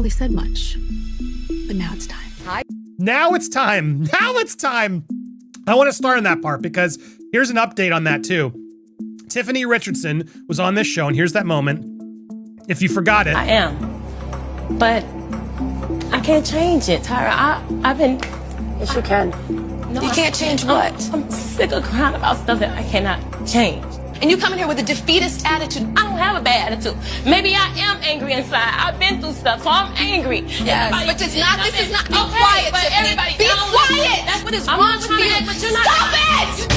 really said much. But now it's time. Now it's time. Now it's time. I want to start on that part because here's an update on that too. Tiffany Richardson was on this show, and here's that moment. If you forgot it. I am. But I can't change it, Tyra. I've been... Yes, you can. No, You can't change what? I'm sick of crying about stuff that I cannot change. And you come in here with a defeatist attitude. I don't have a bad attitude. Maybe I am angry inside. I've been through stuff, so I'm angry. Yes, but it's not, this is not, be quiet, but Tiffany. everybody, Be quiet! That's what is I'm wrong not with you. trying to- But you're not. Stop it!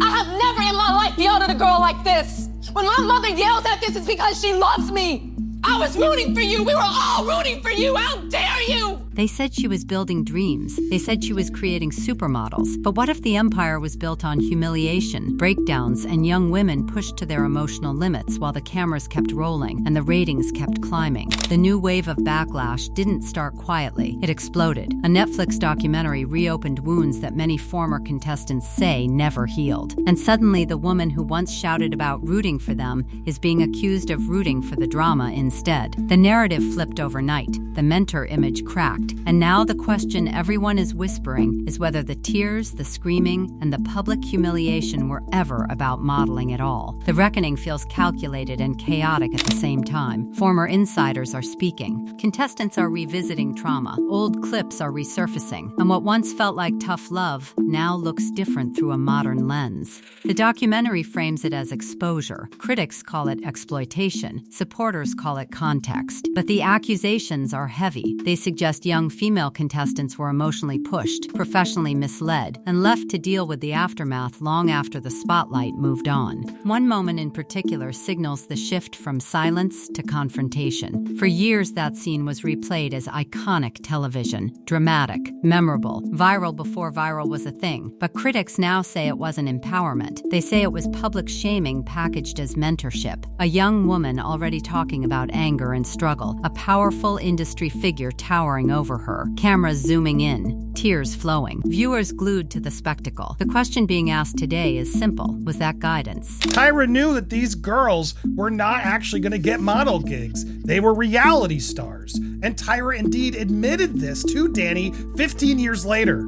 I have never in my life yelled at a girl like this. When my mother yells at this, it's because she loves me. I was rooting for you. We were all rooting for you. How dare you? They said she was building dreams. They said she was creating supermodels. But what if the empire was built on humiliation, breakdowns, and young women pushed to their emotional limits while the cameras kept rolling and the ratings kept climbing? The new wave of backlash didn't start quietly. It exploded. A Netflix documentary reopened wounds that many former contestants say never healed. And suddenly, the woman who once shouted about rooting for them is being accused of rooting for the drama instead. The narrative flipped overnight. The mentor image cracked. And now the question everyone is whispering is whether the tears, the screaming, and the public humiliation were ever about modeling at all. The reckoning feels calculated and chaotic at the same time. Former insiders are speaking. Contestants are revisiting trauma. Old clips are resurfacing. And what once felt like tough love now looks different through a modern lens. The documentary frames it as exposure. Critics call it exploitation. Supporters call it context. But the accusations are heavy. They suggest young female contestants were emotionally pushed, professionally misled, and left to deal with the aftermath long after the spotlight moved on. One moment in particular signals the shift from silence to confrontation. For years, that scene was replayed as iconic television, dramatic, memorable, viral before viral was a thing. But critics now say it wasn't empowerment. They say it was public shaming packaged as mentorship. A young woman already talking about anger and struggle, a powerful industry figure towering over her, cameras zooming in, tears flowing, viewers glued to the spectacle. The question being asked today is simple. Was that guidance? Tyra knew that these girls were not actually going to get model gigs. They were reality stars. And Tyra indeed admitted this to Danny 15 years later.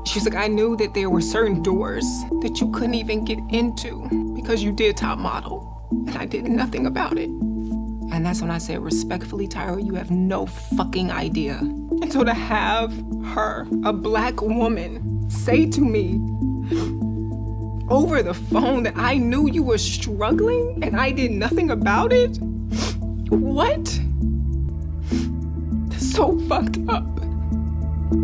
She's like, I knew that there were certain doors that you couldn't even get into because you did top model, and I did nothing about it. And that's when I said, respectfully, Tyra, you have no fucking idea. And so to have her, a black woman, say to me over the phone that I knew you were struggling and I did nothing about it? What? So fucked up.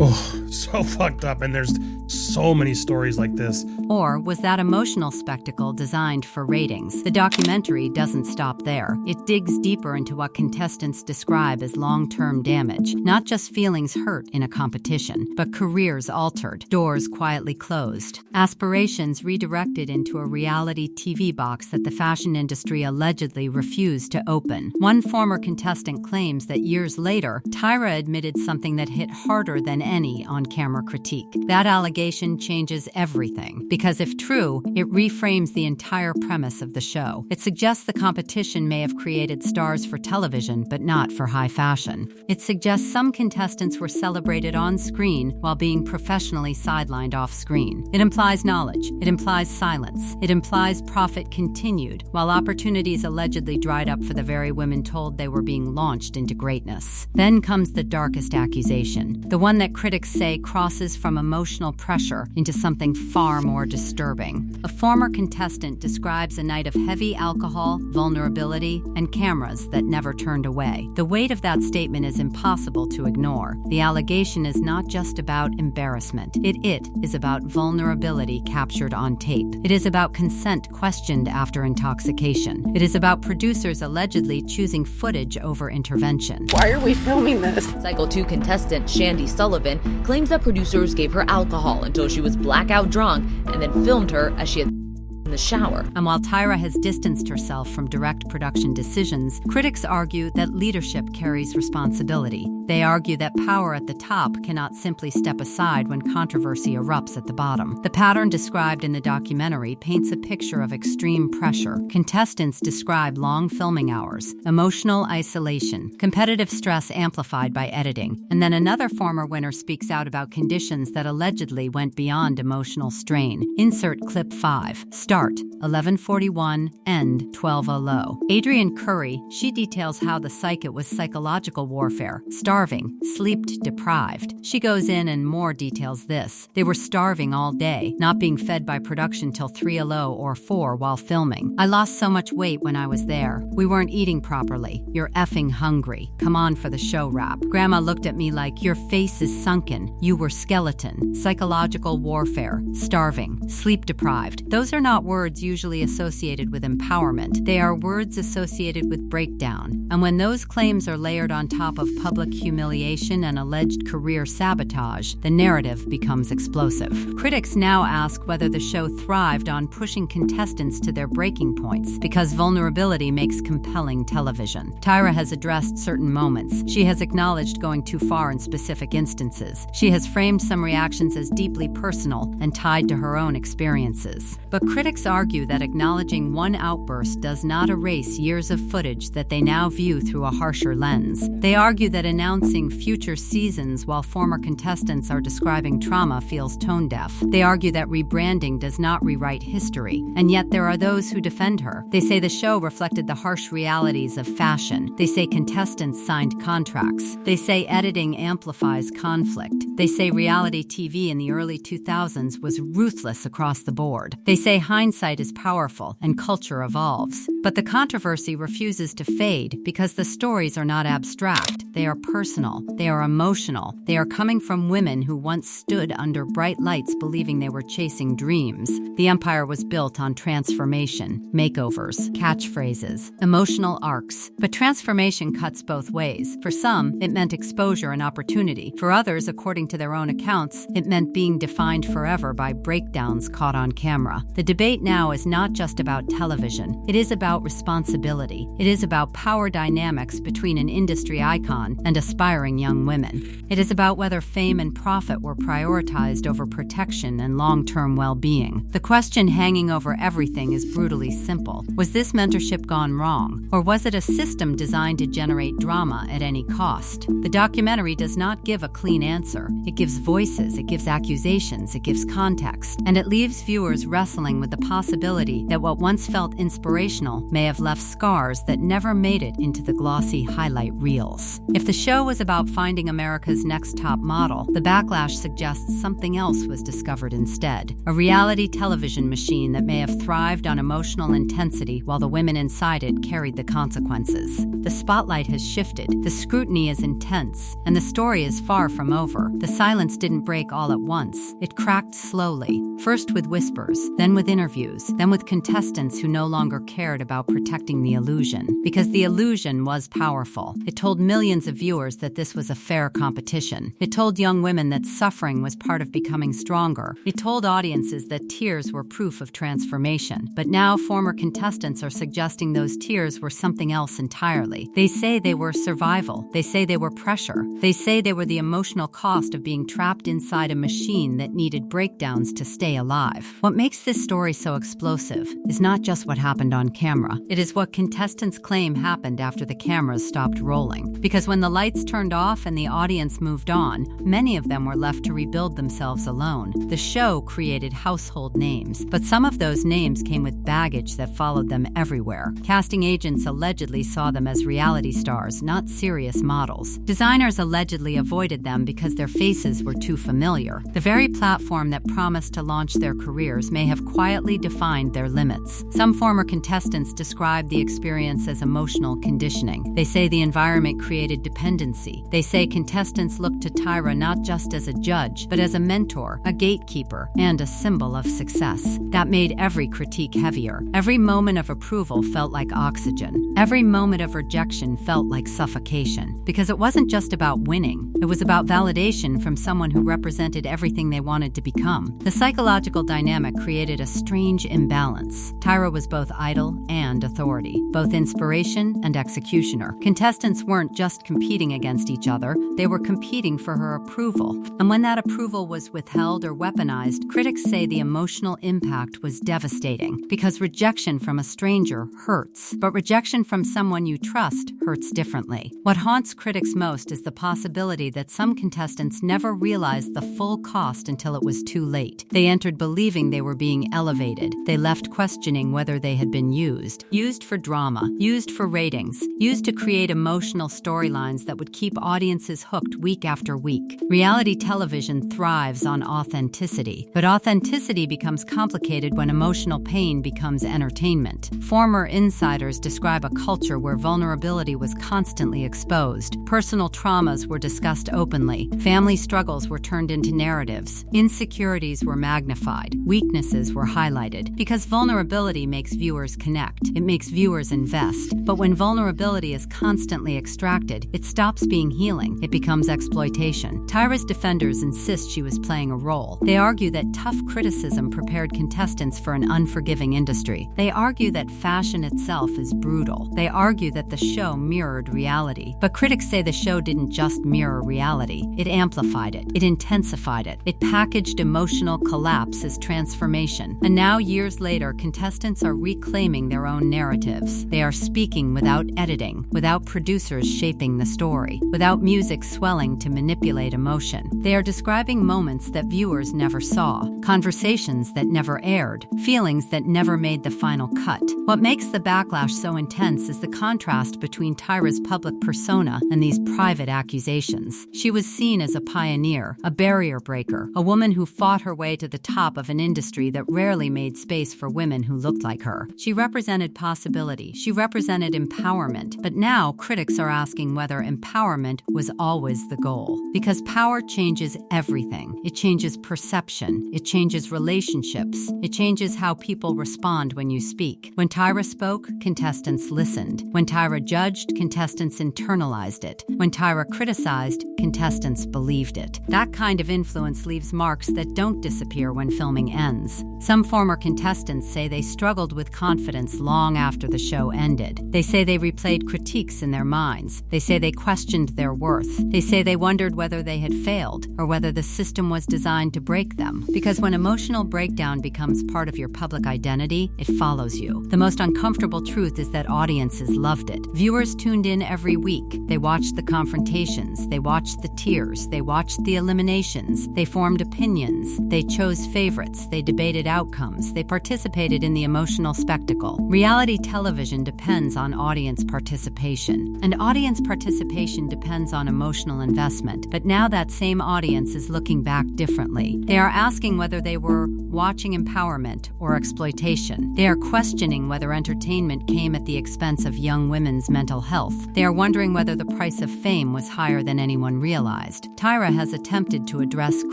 Oh, so fucked up. And there's so many stories like this. Or was that emotional spectacle designed for ratings? The documentary doesn't stop there. It digs deeper into what contestants describe as long-term damage. Not just feelings hurt in a competition, but careers altered, doors quietly closed, aspirations redirected into a reality TV box that the fashion industry allegedly refused to open. One former contestant claims that years later, Tyra admitted something that hit harder than any on-camera critique. That allegation changes everything, because if true, it reframes the entire premise of the show. It suggests the competition may have created stars for television, but not for high fashion. It suggests some contestants were celebrated on screen while being professionally sidelined off screen. It implies knowledge. It implies silence. It implies profit continued, while opportunities allegedly dried up for the very women told they were being launched into greatness. Then comes the darkest accusation, the one that critics say crosses from emotional pressure into something far more disturbing. A former contestant describes a night of heavy alcohol, vulnerability, and cameras that never turned away. The weight of that statement is impossible to ignore. The allegation is not just about embarrassment. It is about vulnerability captured on tape. It is about consent questioned after intoxication. It is about producers allegedly choosing footage over intervention. Why are we filming this? Cycle 2 contestant Shandy Sullivan claims that producers gave her alcohol until she was blackout drunk and then filmed her as she had in the shower. And while Tyra has distanced herself from direct production decisions, critics argue that leadership carries responsibility. They argue that power at the top cannot simply step aside when controversy erupts at the bottom. The pattern described in the documentary paints a picture of extreme pressure. Contestants describe long filming hours, emotional isolation, competitive stress amplified by editing, and then another former winner speaks out about conditions that allegedly went beyond emotional strain. Insert clip 5. Start 11:41, end 12:00. Adrienne Curry, she details how the psychic was psychological warfare, starving, sleep deprived. She goes in and more details this. They were starving all day, not being fed by production till 3:00 or 4 while filming. I lost so much weight when I was there. We weren't eating properly. You're effing hungry. Come on for the show wrap. Grandma looked at me like, your face is sunken. You were skeleton. Psychological warfare, starving, sleep deprived. Those are not words usually associated with empowerment. They are words associated with breakdown. And when those claims are layered on top of public humiliation and alleged career sabotage, the narrative becomes explosive. Critics now ask whether the show thrived on pushing contestants to their breaking points because vulnerability makes compelling television. Tyra has addressed certain moments. She has acknowledged going too far in specific instances. She has framed some reactions as deeply personal and tied to her own experiences. But critics argue that acknowledging one outburst does not erase years of footage that they now view through a harsher lens. They argue that announcing future seasons while former contestants are describing trauma feels tone-deaf. They argue that rebranding does not rewrite history, and yet there are those who defend her. They say the show reflected the harsh realities of fashion. They say contestants signed contracts. They say editing amplifies conflict. They say reality TV in the early 2000s was ruthless across the board. They say hindsight is powerful and culture evolves. But the controversy refuses to fade because the stories are not abstract. They are personal. They are emotional. They are coming from women who once stood under bright lights believing they were chasing dreams. The empire was built on transformation, makeovers, catchphrases, emotional arcs. But transformation cuts both ways. For some, it meant exposure and opportunity. For others, according to their own accounts, it meant being defined forever by breakdowns caught on camera. The debate now is not just about television. It is about responsibility. It is about power dynamics between an industry icon and aspiring young women. It is about whether fame and profit were prioritized over protection and long-term well-being. The question hanging over everything is brutally simple. Was this mentorship gone wrong? Or was it a system designed to generate drama at any cost? The documentary does not give a clean answer. It gives voices, it gives accusations, it gives context, and it leaves viewers wrestling with the possibility that what once felt inspirational may have left scars that never made it into the glossy highlight reels. If the show was about finding America's next top model, the backlash suggests something else was discovered instead. A reality television machine that may have thrived on emotional intensity while the women inside it carried the consequences. The spotlight has shifted, the scrutiny is intense, and the story is far from over. The silence didn't break all at once. It cracked slowly, first with whispers, then with interviews, then with contestants who no longer cared about protecting the illusion. Because the illusion was powerful. It told millions of viewers that this was a fair competition. It told young women that suffering was part of becoming stronger. It told audiences that tears were proof of transformation. But now former contestants are suggesting those tears were something else entirely. They say they were survival. They say they were pressure. They say they were the emotional cost of being trapped inside a machine that needed breakdowns to stay alive. What makes this story so explosive is not just what happened on camera. It is what contestants claim happened after the cameras stopped rolling. Because when the lights turned off and the audience moved on, many of them were left to rebuild themselves alone. The show created household names, but some of those names came with baggage that followed them everywhere. Casting agents allegedly saw them as reality stars, not serious models. Designers allegedly avoided them because their faces were too familiar. The very platform that promised to launch their careers may have quietly defined their limits. Some former contestants describe the experience as emotional conditioning. They say the environment created dependency. They say contestants looked to Tyra not just as a judge, but as a mentor, a gatekeeper, and a symbol of success. That made every critique heavier. Every moment of approval felt like oxygen. Every moment of rejection felt like suffocation. Because it wasn't just about winning. It was about validation rejection from someone who represented everything they wanted to become. The psychological dynamic created a strange imbalance. Tyra was both idol and authority, both inspiration and executioner. Contestants weren't just competing against each other, they were competing for her approval. And when that approval was withheld or weaponized, critics say the emotional impact was devastating, because rejection from a stranger hurts, but rejection from someone you trust hurts differently. What haunts critics most is the possibility that some contestants never realized the full cost until it was too late. They entered believing they were being elevated. They left questioning whether they had been used for drama, used for ratings, used to create emotional storylines that would keep audiences hooked week after week. Reality television thrives on authenticity, but authenticity becomes complicated when emotional pain becomes entertainment. Former insiders describe a culture where vulnerability was constantly exposed. Personal traumas were discussed openly. Family struggles were turned into narratives. Insecurities were magnified. Weaknesses were highlighted. Because vulnerability makes viewers connect. It makes viewers invest. But when vulnerability is constantly extracted, it stops being healing. It becomes exploitation. Tyra's defenders insist she was playing a role. They argue that tough criticism prepared contestants for an unforgiving industry. They argue that fashion itself is brutal. They argue that the show mirrored reality. But critics say the show didn't just mirror reality. It amplified it. It intensified it. It packaged emotional collapse as transformation. And now, years later, contestants are reclaiming their own narratives. They are speaking without editing, without producers shaping the story, without music swelling to manipulate emotion. They are describing moments that viewers never saw, conversations that never aired, feelings that never made the final cut. What makes the backlash so intense is the contrast between Tyra's public persona and these private accusations. She was seen as a pioneer, a barrier breaker, a woman who fought her way to the top of an industry that rarely made space for women who looked like her. She represented possibility. She represented empowerment. But now critics are asking whether empowerment was always the goal. Because power changes everything. It changes perception. It changes relationships. It changes how people respond when you speak. When Tyra spoke, contestants listened. When Tyra judged, contestants internalized it. When Tyra criticized, contestants believed it. That kind of influence leaves marks that don't disappear when filming ends. Some former contestants say they struggled with confidence long after the show ended. They say they replayed critiques in their minds. They say they questioned their worth. They say they wondered whether they had failed or whether the system was designed to break them. Because when emotional breakdown becomes part of your public identity, it follows you. The most uncomfortable truth is that audiences loved it. Viewers tuned in every week. They watched the confrontations. They watched the tears. They watched the eliminations. They formed opinions. They chose favorites. They debated outcomes. They participated in the emotional spectacle. Reality television depends on audience participation. And audience participation depends on emotional investment. But now that same audience is looking back differently. They are asking whether they were watching empowerment or exploitation. They are questioning whether entertainment came at the expense of young women's mental health. They are wondering whether the price of fame was higher than anyone realized. Tyra has attempted to address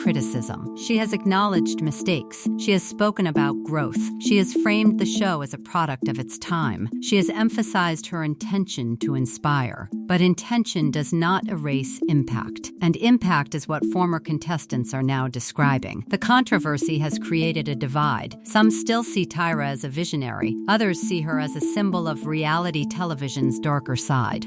criticism. She has acknowledged mistakes. She has spoken about growth. She has framed the show as a product of its time. She has emphasized her intention to inspire. But intention does not erase impact. And impact is what former contestants are now describing. The controversy has created a divide. Some still see Tyra as a visionary. Others see her as a symbol of reality television's darker side.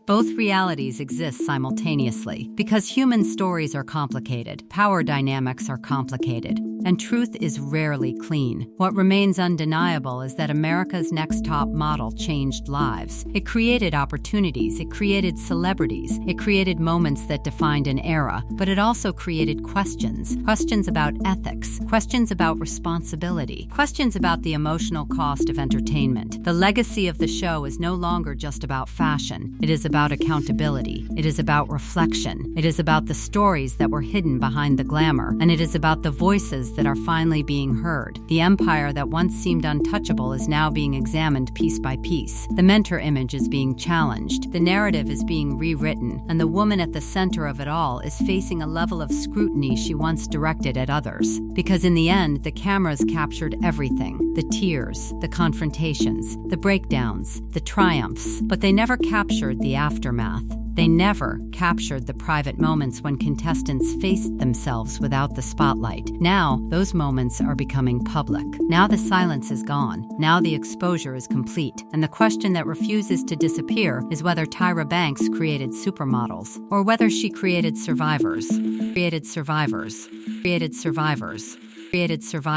Both realities exist simultaneously because human stories are complicated, power dynamics are complicated, and truth is rarely clean. What remains undeniable is that America's Next Top Model changed lives. It created opportunities, it created celebrities, it created moments that defined an era, but it also created questions. Questions about ethics, questions about responsibility, questions about the emotional cost of entertainment. The legacy of the show is no longer just about fashion. It is about accountability. It is about reflection. It is about the stories that were hidden behind the glamour. And it is about the voices that are finally being heard. The empire that once seemed untouchable is now being examined piece by piece. The mentor image is being challenged. The narrative is being rewritten. And the woman at the center of it all is facing a level of scrutiny she once directed at others. Because in the end, the cameras captured everything. The tears, the confrontations, the breakdowns, the triumphs. But they never captured the aftermath. They never captured the private moments when contestants faced themselves without the spotlight. Now, those moments are becoming public. Now the silence is gone. Now the exposure is complete. And the question that refuses to disappear is whether Tyra Banks created supermodels, or whether she created survivors. Created survivors. Created survivors. Created survivors.